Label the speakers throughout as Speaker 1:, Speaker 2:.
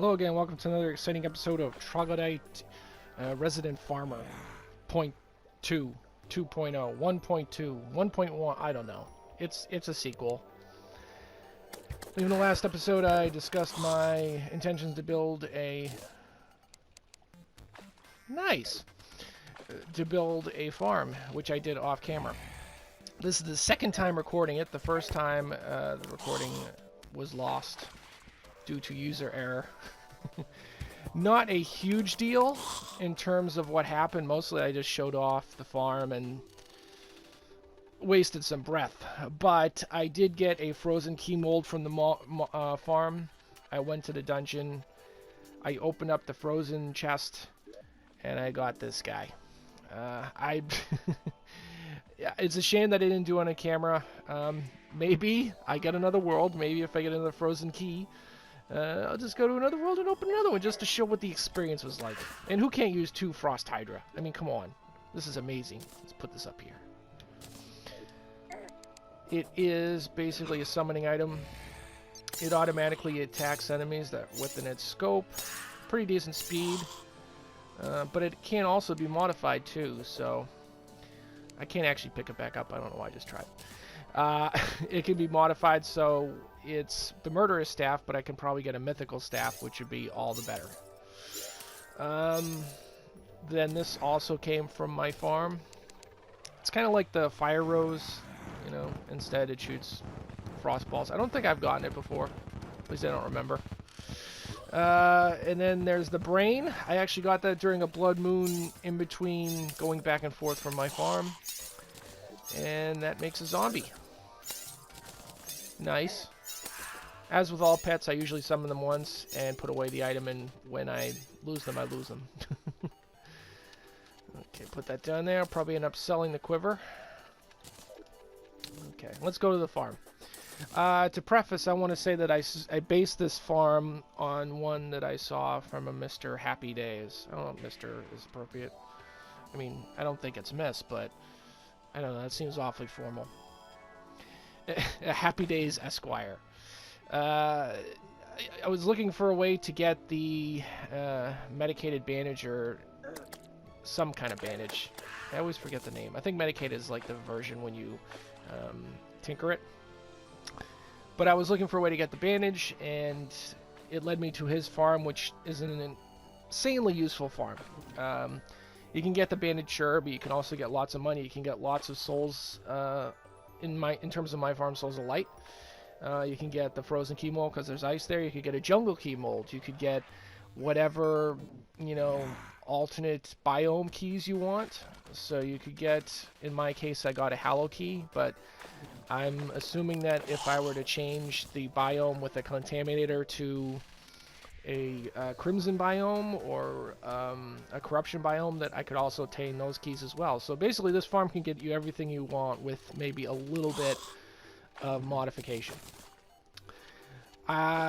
Speaker 1: Hello again, welcome to another exciting episode of Troglodyte Resident Farmer. Point 2, 2.0, 1.2, 1.1, I don't know. It's a sequel. In the last episode I discussed my intentions to build a... Nice! To build a farm, which I did off camera. This is the second time recording it. The first time the recording was lost due to user error. Not a huge deal in terms of what happened. Mostly I just showed off the farm and wasted some breath. But I did get a frozen key mold from the farm. I went to the dungeon. I opened up the frozen chest and I got this guy. Yeah, it's a shame that I didn't do it on camera. Maybe I get another world. Maybe if I get another frozen key, I'll just go to another world and open another one just to show what the experience was like. And who can't use 2 Frost Hydra? I mean, come on. This is amazing. Let's put this up here. It is basically a summoning item. It automatically attacks enemies that within its scope. Pretty decent speed. But it can also be modified too, so... I can't actually pick it back up. I don't know why I just tried. It can be modified, so it's the murderous staff, but I can probably get a mythical staff, which would be all the better. Then this also came from my farm. It's kind of like the fire rose, you know, instead it shoots frost balls. I don't think I've gotten it before. At least I don't remember. And then there's the brain. I actually got that during a blood moon in between going back and forth from my farm. And that makes a zombie. Nice. As with all pets, I usually summon them once and put away the item, and when I lose them, I lose them. Okay, put that down there. I'll probably end up selling the quiver. Okay, let's go to the farm. To preface, I want to say that I based this farm on one that I saw from a Mr. Happy Days. I don't know if Mr. is appropriate. I mean, I don't think it's Miss, but I don't know, that seems awfully formal. A Happy Days Esquire. I was looking for a way to get the medicated bandage or some kind of bandage. I always forget the name. I think medicated is like the version when you tinker it. But I was looking for a way to get the bandage, and it led me to his farm, which is an insanely useful farm. You can get the bandage, sure, but you can also get lots of money. You can get lots of souls. In terms of my farm, souls of light. You can get the frozen key mold because there's ice there. You could get a jungle key mold. You could get whatever, you know, alternate biome keys you want. So you could get, in my case, I got a hallow key, but I'm assuming that if I were to change the biome with a contaminator to a crimson biome or a corruption biome, that I could also obtain those keys as well. So basically this farm can get you everything you want with maybe a little bit of modification.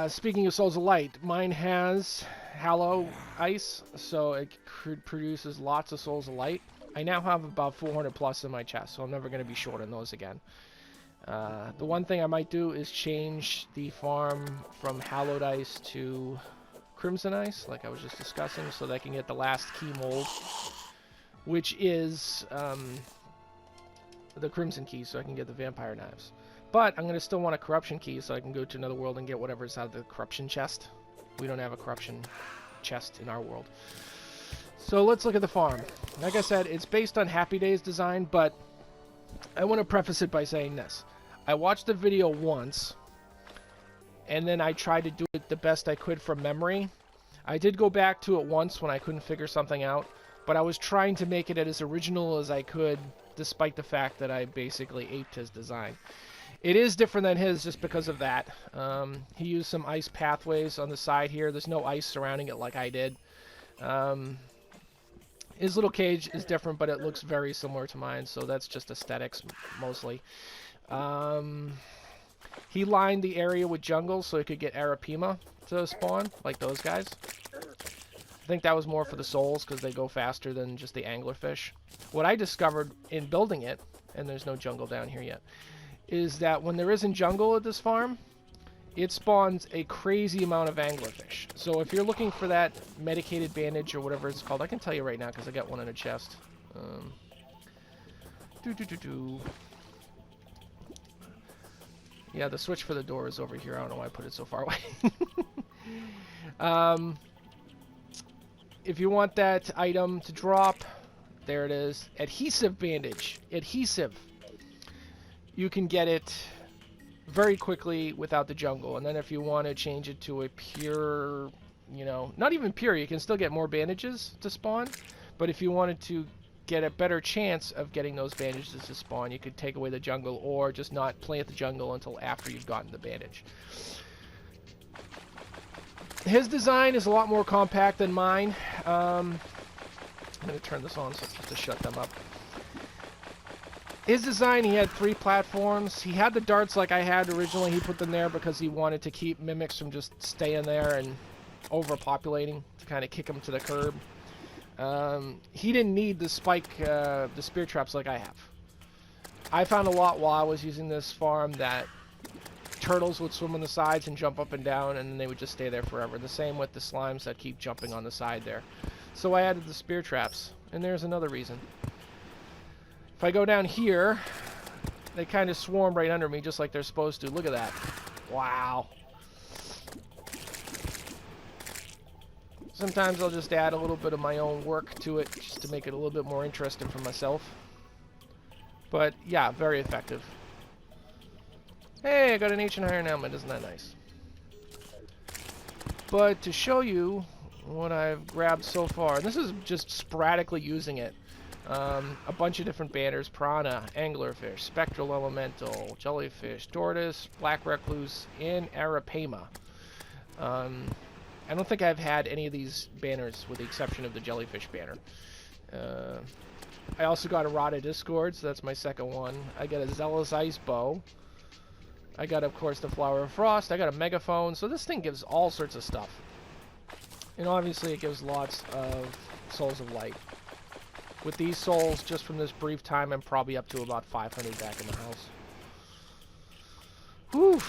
Speaker 1: Speaking of Souls of Light, mine has Hallow Ice, so it produces lots of Souls of Light. I now have about 400 plus in my chest, so I'm never going to be short on those again. The one thing I might do is change the farm from Hallowed Ice to Crimson Ice, like I was just discussing, so that I can get the last key mold, which is the Crimson Key, so I can get the Vampire Knives. But I'm going to still want a Corruption Key, so I can go to another world and get whatever's out of the Corruption chest. We don't have a Corruption chest in our world. So let's look at the farm. Like I said, it's based on Happy Days design, but I want to preface it by saying this. I watched the video once, and then I tried to do it the best I could from memory. I did go back to it once when I couldn't figure something out, but I was trying to make it as original as I could, despite the fact that I basically aped his design. It is different than his just because of that. He used some ice pathways on the side here. There's no ice surrounding it like I did. His little cage is different, but it looks very similar to mine, so that's just aesthetics mostly. He lined the area with jungle so he could get Arapima to spawn, like those guys. I think that was more for the souls because they go faster than just the anglerfish. What I discovered in building it, and there's no jungle down here yet, is that when there isn't jungle at this farm, it spawns a crazy amount of anglerfish. So if you're looking for that medicated bandage or whatever it's called, I can tell you right now because I got one in a chest. Yeah, the switch for the door is over here. I don't know why I put it so far away. If you want that item to drop, there it is. Adhesive Bandage. Adhesive. You can get it very quickly without the jungle. And then if you want to change it to a pure, you know, not even pure, you can still get more bandages to spawn. But if you wanted to get a better chance of getting those bandages to spawn, you could take away the jungle or just not plant the jungle until after you've gotten the bandage. His design is a lot more compact than mine. I'm going to turn this on so just to shut them up. His design, he had 3 platforms. He had the darts like I had originally. He put them there because he wanted to keep mimics from just staying there and overpopulating, to kind of kick them to the curb. He didn't need the the spear traps like I have. I found a lot while I was using this farm that turtles would swim on the sides and jump up and down, and then they would just stay there forever. The same with the slimes that keep jumping on the side there. So I added the spear traps, and there's another reason. If I go down here, they kind of swarm right under me just like they're supposed to. Look at that. Wow. Sometimes I'll just add a little bit of my own work to it just to make it a little bit more interesting for myself. But yeah, very effective. Hey, I got an ancient iron helmet. Isn't that nice? But to show you what I've grabbed so far, and this is just sporadically using it. A bunch of different banners: piranha, anglerfish, spectral elemental, jellyfish, tortoise, black recluse, and arapaima. I don't think I've had any of these banners with the exception of the jellyfish banner. I also got a Rod of Discord, so that's my second one. I got a Zealous Ice Bow. I got, of course, the Flower of Frost. I got a Megaphone. So this thing gives all sorts of stuff. And obviously it gives lots of Souls of Light. With these souls, just from this brief time, I'm probably up to about 500 back in the house. Whew.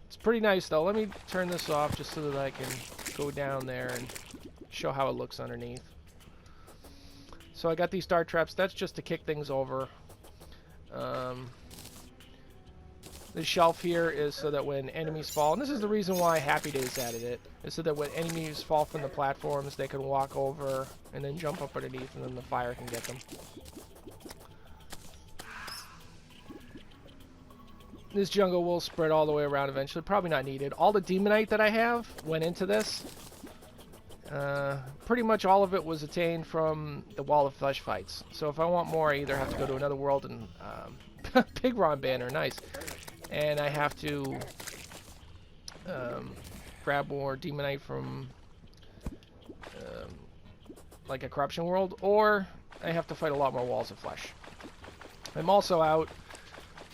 Speaker 1: It's pretty nice, though. Let me turn this off just so that I can go down there and show how it looks underneath. So I got these dart traps. That's just to kick things over. The shelf here is so that when enemies fall, and this is the reason why Happy Days added it, is so that when enemies fall from the platforms, they can walk over and then jump up underneath, and then the fire can get them. This jungle will spread all the way around eventually. Probably not needed. All the demonite that I have went into this. Pretty much all of it was attained from the Wall of Flesh fights. So if I want more, I either have to go to another world and... Pigron banner, nice. And I have to grab more demonite from like a corruption world, or I have to fight a lot more walls of flesh. I'm also out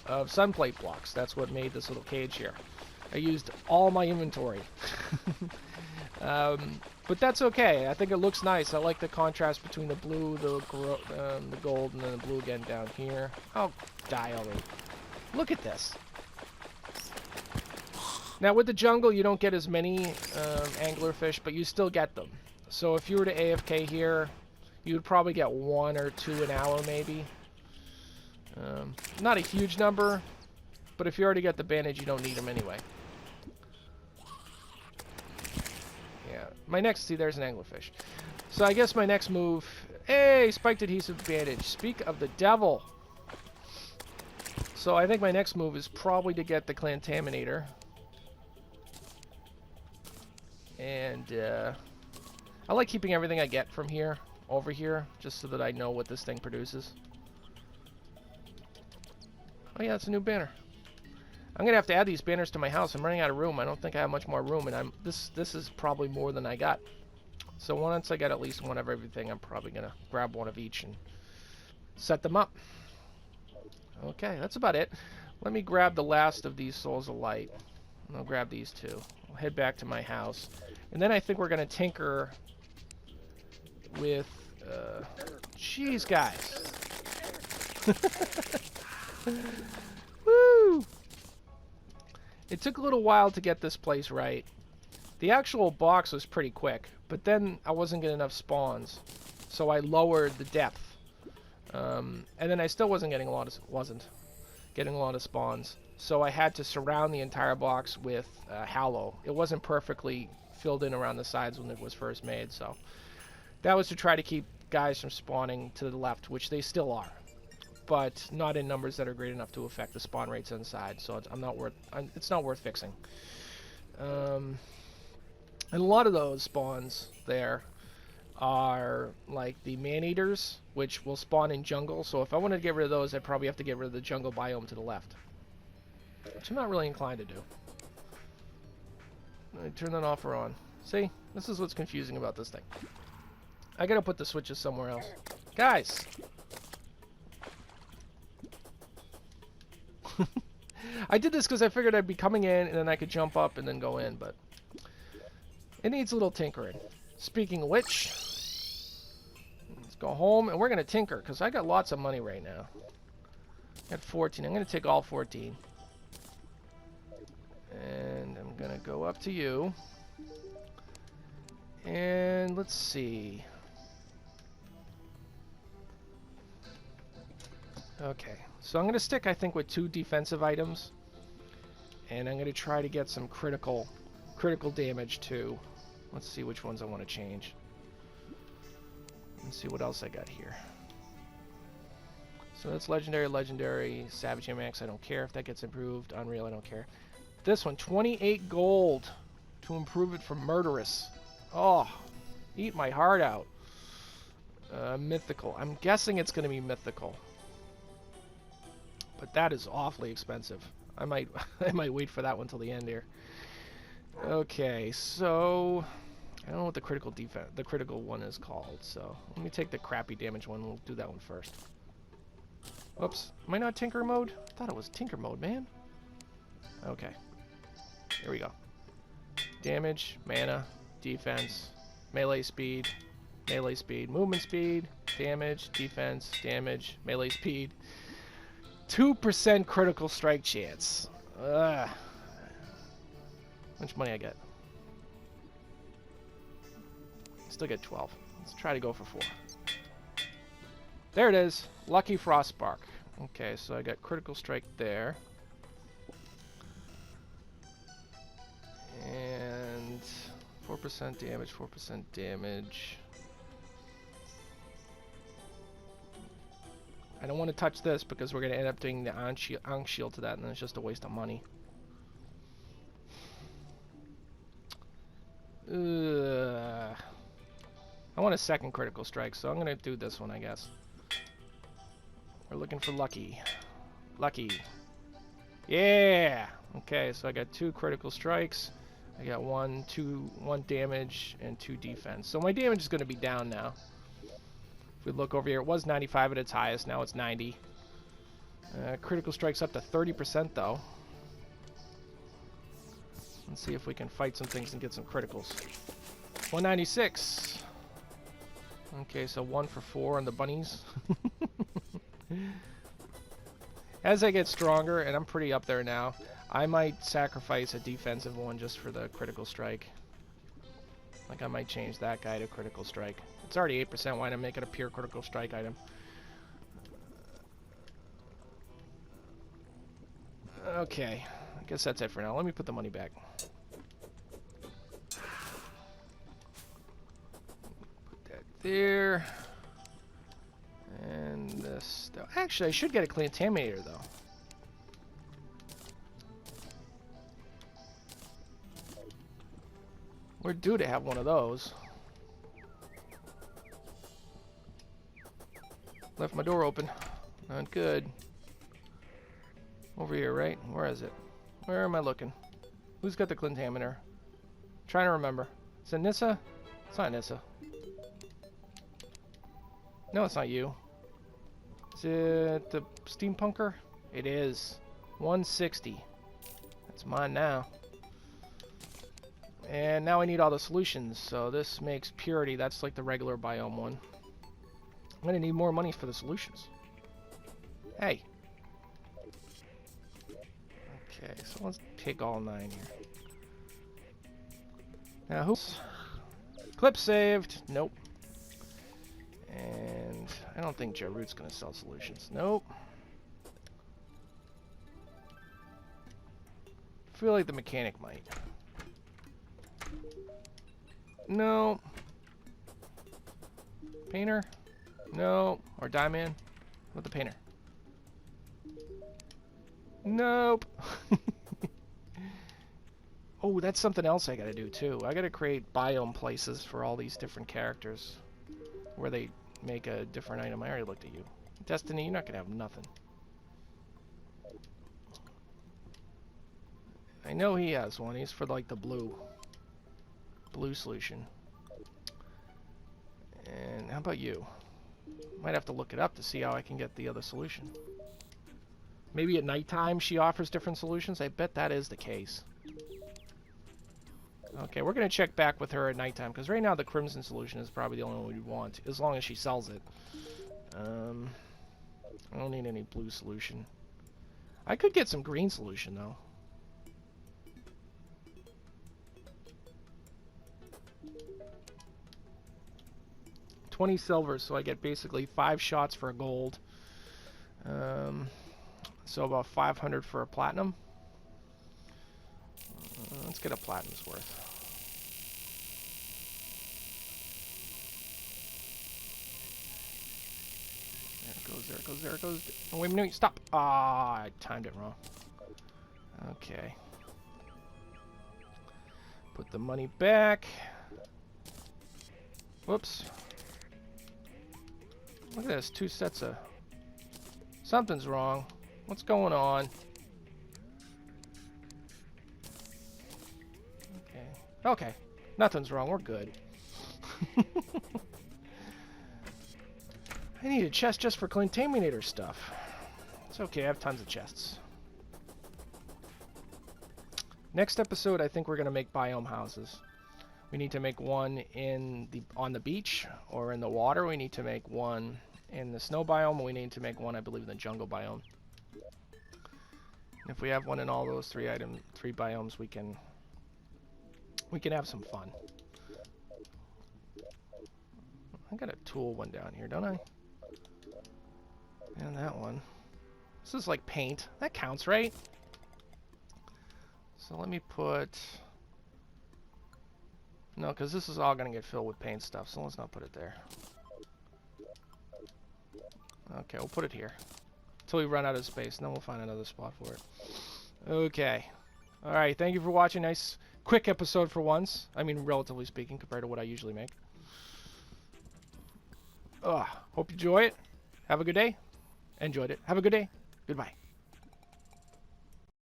Speaker 1: of sunplate blocks. That's what made this little cage here. I used all my inventory. But that's okay. I think it looks nice. I like the contrast between the blue, the gold, and then the blue again down here. Oh, die already. Look at this. Now with the jungle, you don't get as many anglerfish, but you still get them. So if you were to AFK here, you would probably get 1 or 2 an hour maybe. Not a huge number, but if you already got the bandage, you don't need them anyway. Yeah, my next, see, there's an anglerfish. So I guess my next move, hey, spiked adhesive bandage. Speak of the devil. So I think my next move is probably to get the Clantaminator. And I like keeping everything I get from here over here, just so that I know what this thing produces. Oh yeah, it's a new banner. I'm gonna have to add these banners to my house. I'm running out of room. I don't think I have much more room, and this is probably more than I got. So once I get at least one of everything, I'm probably gonna grab one of each and set them up. Okay, that's about it. Let me grab the last of these Souls of Light. I'll grab these two. I'll head back to my house. And then I think we're going to tinker with... Jeez, guys. Woo! It took a little while to get this place right. The actual box was pretty quick, but then I wasn't getting enough spawns, so I lowered the depth. And then I still wasn't getting a lot of spawns, so I had to surround the entire box with hallow. It wasn't perfectly filled in around the sides when it was first made, so that was to try to keep guys from spawning to the left, which they still are, but not in numbers that are great enough to affect the spawn rates inside. So it's not worth fixing. And a lot of those spawns there are like the man-eaters, which will spawn in jungle. So if I wanted to get rid of those, I'd probably have to get rid of the jungle biome to the left, which I'm not really inclined to do. Let me turn that off or on. See, this is what's confusing about this thing. I gotta put the switches somewhere else. Guys! I did this because I figured I'd be coming in and then I could jump up and then go in, but it needs a little tinkering. Speaking of which, let's go home and we're going to tinker because I got lots of money right now. I got 14. I'm going to take all 14. And I'm going to go up to you. And let's see. Okay, so I'm going to stick, I think, with 2 defensive items. And I'm going to try to get some critical damage too. Let's see which ones I want to change. Let's see what else I got here. So that's legendary, Savage MX, I don't care if that gets improved. Unreal, I don't care. This one, 28 gold to improve it from murderous. Oh, eat my heart out. Mythical. I'm guessing it's going to be mythical. But that is awfully expensive. I might wait for that one till the end here. Okay, so I don't know what the critical one is called. So let me take the crappy damage one. We'll do that one first. Oops, am I not tinker mode? I thought it was tinker mode, man. Okay, here we go. Damage, mana, defense, melee speed, movement speed, damage, defense, damage, melee speed. 2% critical strike chance. Ugh. How much money I get? Still get 12. Let's try to go for 4. There it is. Lucky Frostbark. Okay, so I got critical strike there. And 4% damage, 4% damage. I don't want to touch this because we're going to end up doing the Ankh Shield to that, and then it's just a waste of money. I want a second critical strike, so I'm going to do this one, I guess. We're looking for lucky. Lucky. Yeah! Okay, so I got 2 critical strikes. I got 1 damage, and 2 defense. So my damage is going to be down now. If we look over here, it was 95 at its highest. Now it's 90. Critical strikes up to 30% though. Let's see if we can fight some things and get some criticals. 196. Okay, so 1 for 4 on the bunnies. As I get stronger, and I'm pretty up there now, I might sacrifice a defensive one just for the critical strike. Like I might change that guy to critical strike. It's already 8%, why not make it a pure critical strike item? Okay, I guess that's it for now. Let me put the money back. Put that there. And this. Actually, I should get a contaminator though. We're due to have one of those. Left my door open. Not good. Over here, right? Where is it? Where am I looking? Who's got the contaminator? Trying to remember. Is it Nissa? It's not Nissa. No, it's not you. Is it the steampunker? It is. 160. That's mine now. And now I need all the solutions. So this makes purity. That's like the regular biome one. I'm gonna need more money for the solutions. Hey. Okay, so let's pick all 9 here. Now, who's... Clip saved. Nope. And I don't think Jarut's going to sell solutions. Nope. I feel like the mechanic might. No. Painter? No. Or Dieman? What the painter? Nope. Oh, that's something else I gotta do too. I gotta create biome places for all these different characters where they make a different item. I already looked at you. Destiny, you're not gonna have nothing. I know he has one. He's for like the blue solution. And how about you? Might have to look it up to see how I can get the other solution. Maybe at nighttime she offers different solutions. I bet that is the case. Okay, we're going to check back with her at nighttime, because right now the Crimson solution is probably the only one we'd want, as long as she sells it. I don't need any blue solution. I could get some green solution, though. $20 silver, so I get basically 5 shots for a gold. So about 500 for a platinum. Let's get a platinum's worth. There it goes, there it goes. Oh, wait a minute, stop! Ah, I timed it wrong. Okay. Put the money back. Whoops. Look at this, 2 sets of... Something's wrong. What's going on? Okay. Okay. Nothing's wrong, we're good. I need a chest just for Contaminator stuff. It's okay, I have tons of chests. Next episode, I think we're going to make biome houses. We need to make one on the beach or in the water. We need to make one in the snow biome. We need to make one, I believe, in the jungle biome. And if we have one in all those 3 biomes, we can have some fun. I got a tool one down here, don't I? And that one. This is like paint. That counts, right? So let me put... No, because this is all going to get filled with paint stuff, so let's not put it there. Okay, we'll put it here. Until we run out of space, and then we'll find another spot for it. Okay. Alright, thank you for watching. Nice, quick episode for once. I mean, relatively speaking, compared to what I usually make. Hope you enjoy it. Have a good day. Enjoyed it. Have a good day. Goodbye.